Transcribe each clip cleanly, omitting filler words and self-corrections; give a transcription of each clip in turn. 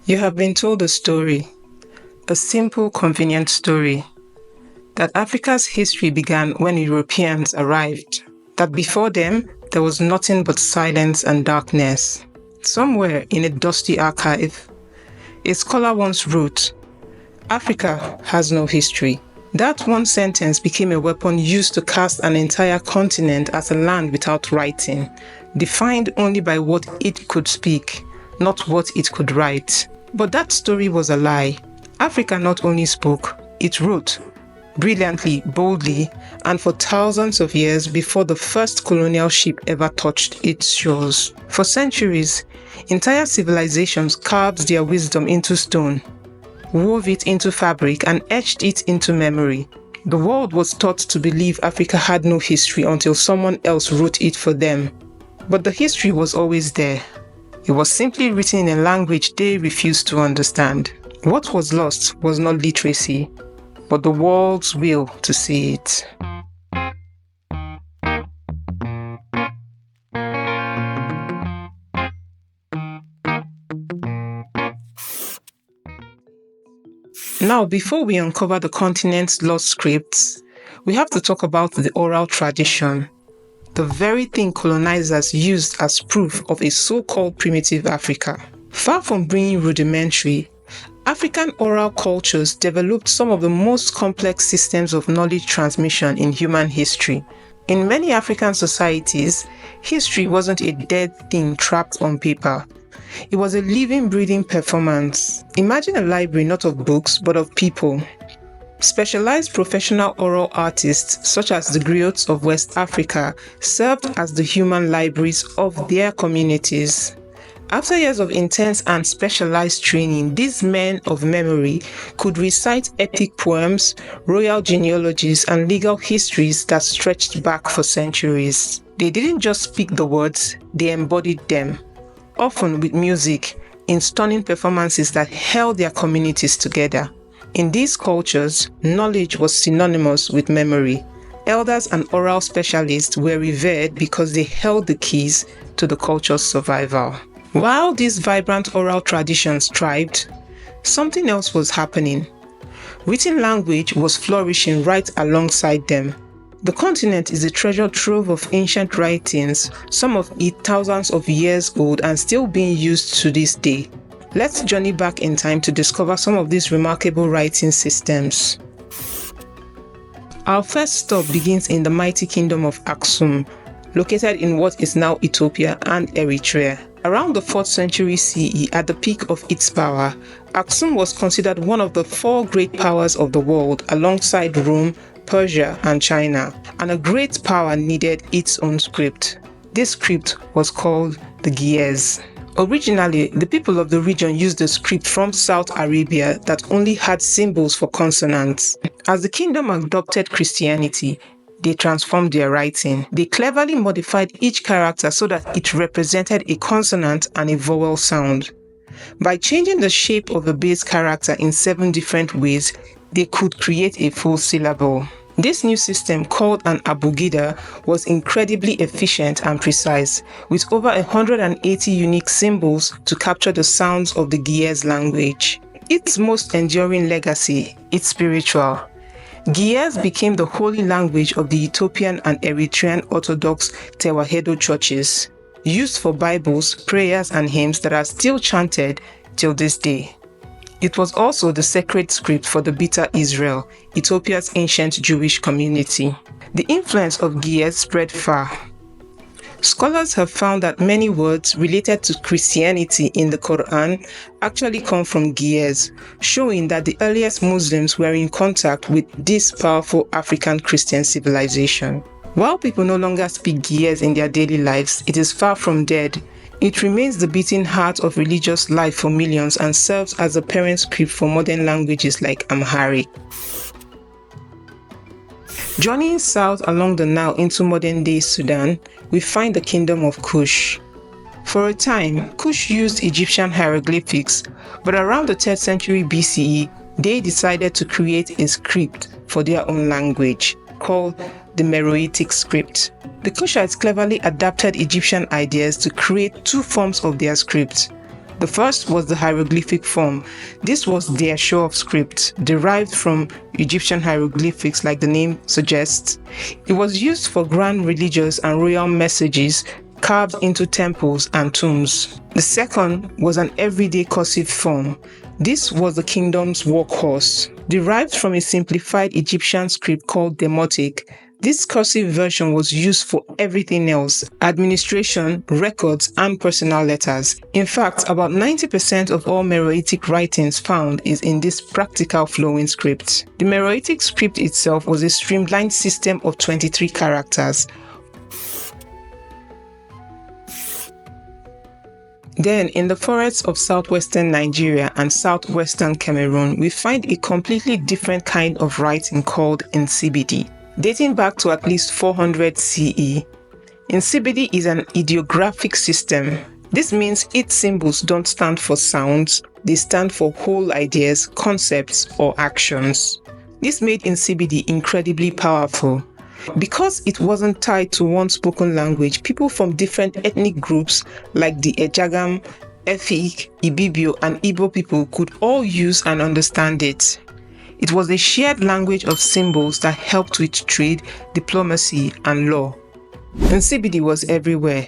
You have been told a story, a simple, convenient story, that Africa's history began when Europeans arrived, that before them, there was nothing but silence and darkness. Somewhere in a dusty archive, a scholar once wrote, "Africa has no history." That one sentence became a weapon used to cast an entire continent as a land without writing, defined only by what it could speak, not what it could write. But that story was a lie. Africa not only spoke, it wrote, brilliantly, boldly, and for thousands of years before the first colonial ship ever touched its shores. For centuries, entire civilizations carved their wisdom into stone, wove it into fabric, and etched it into memory. The world was taught to believe Africa had no history until someone else wrote it for them. But the history was always there. It was simply written in a language they refused to understand. What was lost was not literacy, but the world's will to see it. Now, before we uncover the continent's lost scripts, we have to talk about the oral tradition, the very thing colonizers used as proof of a so-called primitive Africa. Far from being rudimentary, African oral cultures developed some of the most complex systems of knowledge transmission in human history. In many African societies, history wasn't a dead thing trapped on paper. It was a living, breathing performance. Imagine a library not of books, but of people. Specialized professional oral artists, such as the griots of West Africa, served as the human libraries of their communities. After years of intense and specialized training, these men of memory could recite epic poems, royal genealogies, and legal histories that stretched back for centuries. They didn't just speak the words, they embodied them, often with music, in stunning performances that held their communities together. In these cultures, knowledge was synonymous with memory. Elders and oral specialists were revered because they held the keys to the culture's survival. While these vibrant oral traditions thrived, something else was happening. Written language was flourishing right alongside them. The continent is a treasure trove of ancient writings, some of it thousands of years old and still being used to this day. Let's journey back in time to discover some of these remarkable writing systems. Our first stop begins in the mighty kingdom of Aksum, located in what is now Ethiopia and Eritrea. Around the 4th century CE, at the peak of its power, Aksum was considered one of the 4 great powers of the world alongside Rome, Persia, and China, and a great power needed its own script. This script was called the griots. Originally, the people of the region used a script from South Arabia that only had symbols for consonants. As the kingdom adopted Christianity, they transformed their writing. They cleverly modified each character so that it represented a consonant and a vowel sound. By changing the shape of the base character in 7 different ways, they could create a full syllable. This new system, called an abugida, was incredibly efficient and precise, with over 180 unique symbols to capture the sounds of the griots language. Its most enduring legacy is spiritual. Griots became the holy language of the Ethiopian and Eritrean Orthodox Tewahedo churches, used for Bibles, prayers, and hymns that are still chanted till this day. It was also the sacred script for the Beta Israel, Ethiopia's ancient Jewish community. The influence of griots spread far. Scholars have found that many words related to Christianity in the Quran actually come from griots, showing that the earliest Muslims were in contact with this powerful African Christian civilization. While people no longer speak griots in their daily lives, it is far from dead. It remains the beating heart of religious life for millions and serves as a parent script for modern languages like Amharic. Journeying south along the Nile into modern-day Sudan, we find the kingdom of Kush. For a time, Kush used Egyptian hieroglyphics, but around the 3rd century BCE, they decided to create a script for their own language, called the Meroitic script. The Kushites cleverly adapted Egyptian ideas to create 2 forms of their script. The first was the hieroglyphic form. This was their show of script, derived from Egyptian hieroglyphics like the name suggests. It was used for grand religious and royal messages carved into temples and tombs. The second was an everyday cursive form. This was the kingdom's workhorse. Derived from a simplified Egyptian script called Demotic, this cursive version was used for everything else: administration, records, and personal letters. In fact, about 90% of all Meroitic writings found is in this practical flowing script. The Meroitic script itself was a streamlined system of 23 characters. Then, in the forests of southwestern Nigeria and southwestern Cameroon, we find a completely different kind of writing called Nsibidi, dating back to at least 400 CE. Nsibidi is an ideographic system. This means its symbols don't stand for sounds, they stand for whole ideas, concepts, or actions. This made Nsibidi incredibly powerful. Because it wasn't tied to one spoken language, people from different ethnic groups like the Ejagam, Efik, Ibibio, and Igbo people could all use and understand it. It was a shared language of symbols that helped with trade, diplomacy, and law. Nsibidi was everywhere.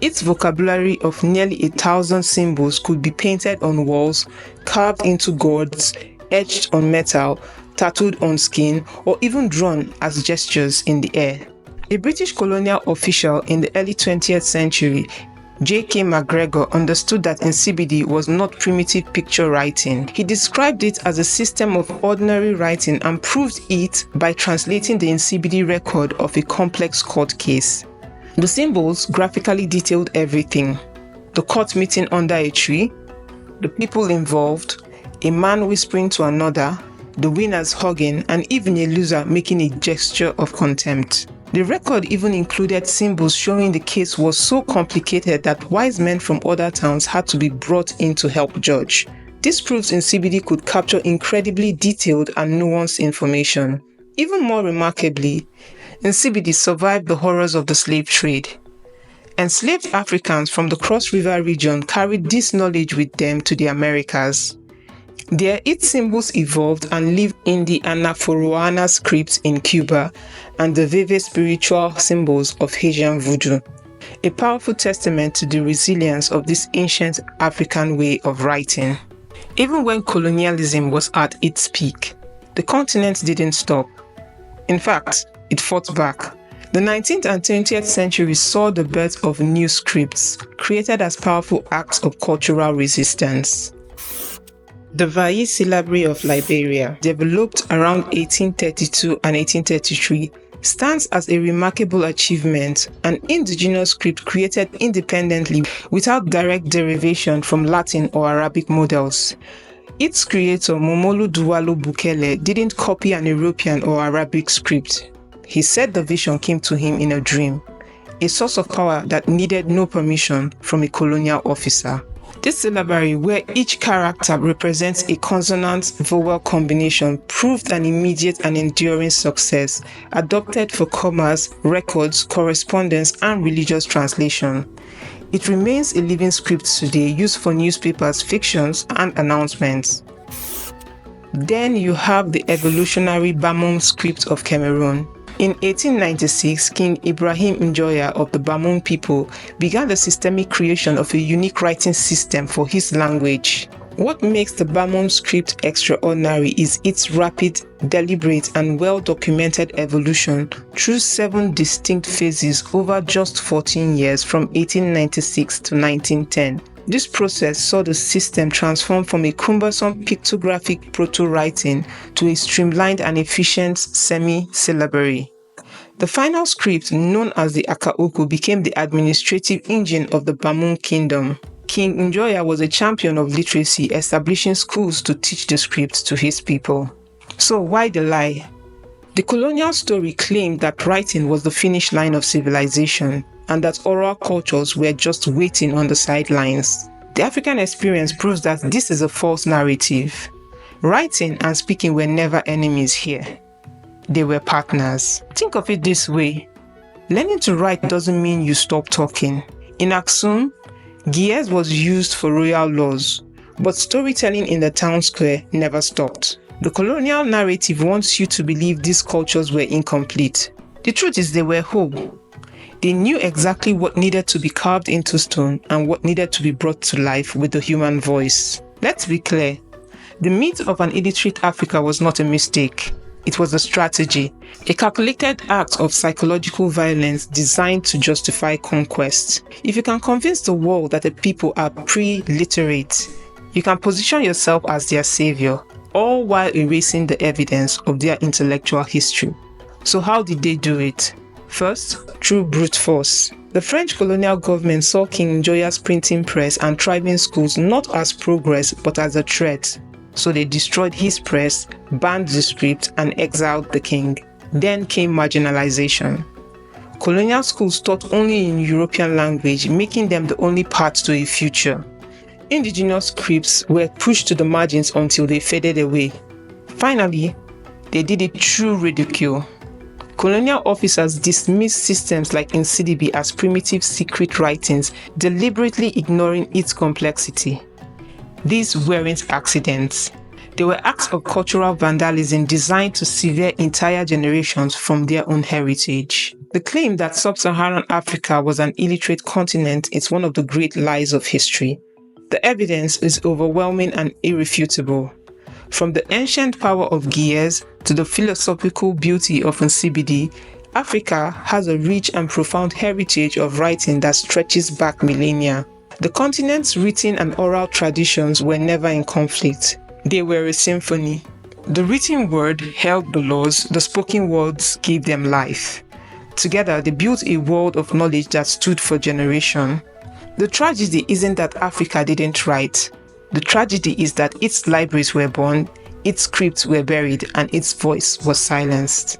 Its vocabulary of nearly 1,000 symbols could be painted on walls, carved into gourds, etched on metal, tattooed on skin, or even drawn as gestures in the air. A British colonial official in the early 20th century, J.K. MacGregor, understood that Nsibidi was not primitive picture writing. He described it as a system of ordinary writing and proved it by translating the Nsibidi record of a complex court case. The symbols graphically detailed everything: the court meeting under a tree, the people involved, a man whispering to another, the winners hugging, and even a loser making a gesture of contempt. The record even included symbols showing the case was so complicated that wise men from other towns had to be brought in to help judge. This proves Nsibidi could capture incredibly detailed and nuanced information. Even more remarkably, Nsibidi survived the horrors of the slave trade. Enslaved Africans from the Cross River region carried this knowledge with them to the Americas. There, its symbols evolved and lived in the Anaforuana scripts in Cuba and the Veve spiritual symbols of Haitian voodoo, a powerful testament to the resilience of this ancient African way of writing. Even when colonialism was at its peak, the continent didn't stop. In fact, it fought back. The 19th and 20th centuries saw the birth of new scripts, created as powerful acts of cultural resistance. The Vai syllabary of Liberia, developed around 1832 and 1833, stands as a remarkable achievement, an indigenous script created independently without direct derivation from Latin or Arabic models. Its creator, Momolu Duwalo Bukele, didn't copy an European or Arabic script. He said the vision came to him in a dream, a source of power that needed no permission from a colonial officer. This syllabary, where each character represents a consonant-vowel combination, proved an immediate and enduring success, adopted for commerce, records, correspondence, and religious translation. It remains a living script today, used for newspapers, fictions, and announcements. Then you have the evolutionary Bamum script of Cameroon. In 1896, King Ibrahim Njoya of the Bamum people began the systemic creation of a unique writing system for his language. What makes the Bamum script extraordinary is its rapid, deliberate, and well-documented evolution through 7 distinct phases over just 14 years from 1896 to 1910. This process saw the system transform from a cumbersome pictographic proto-writing to a streamlined and efficient semi-syllabary. The final script, known as the Akaoko, became the administrative engine of the Bamum kingdom. King Njoya was a champion of literacy, establishing schools to teach the script to his people. So why the lie? The colonial story claimed that writing was the finish line of civilization, and that oral cultures were just waiting on the sidelines. The African experience proves that this is a false narrative. Writing and speaking were never enemies here. They were partners. Think of it this way: learning to write doesn't mean you stop talking. In Aksum, Gears was used for royal laws, but storytelling in the town square never stopped. The colonial narrative wants you to believe these cultures were incomplete. The truth is they were whole. They knew exactly what needed to be carved into stone and what needed to be brought to life with the human voice. Let's be clear, the myth of an illiterate Africa was not a mistake. It was a strategy, a calculated act of psychological violence designed to justify conquest. If you can convince the world that the people are pre-literate, you can position yourself as their savior, all while erasing the evidence of their intellectual history. So how did they do it? First, through brute force. The French colonial government saw King Njoya's printing press and thriving schools not as progress but as a threat. So they destroyed his press, banned the script, and exiled the king. Then came marginalization. Colonial schools taught only in European language, making them the only path to a future. Indigenous scripts were pushed to the margins until they faded away. Finally, they did it through ridicule. Colonial officers dismissed systems like Nsibidi as primitive secret writings, deliberately ignoring its complexity. These weren't accidents. They were acts of cultural vandalism designed to sever entire generations from their own heritage. The claim that sub-Saharan Africa was an illiterate continent is one of the great lies of history. The evidence is overwhelming and irrefutable. From the ancient power of gears to the philosophical beauty of Nsibidi, Africa has a rich and profound heritage of writing that stretches back millennia. The continent's written and oral traditions were never in conflict. They were a symphony. The written word held the laws, the spoken words gave them life. Together, they built a world of knowledge that stood for generations. The tragedy isn't that Africa didn't write. The tragedy is that its libraries were born, its scripts were buried, and its voice was silenced.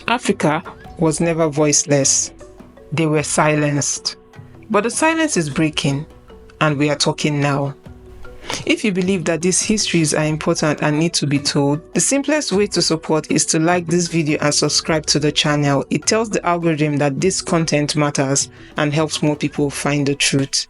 Africa was never voiceless. They were silenced. But the silence is breaking, and we are talking now. If you believe that these histories are important and need to be told, the simplest way to support is to like this video and subscribe to the channel. It tells the algorithm that this content matters and helps more people find the truth.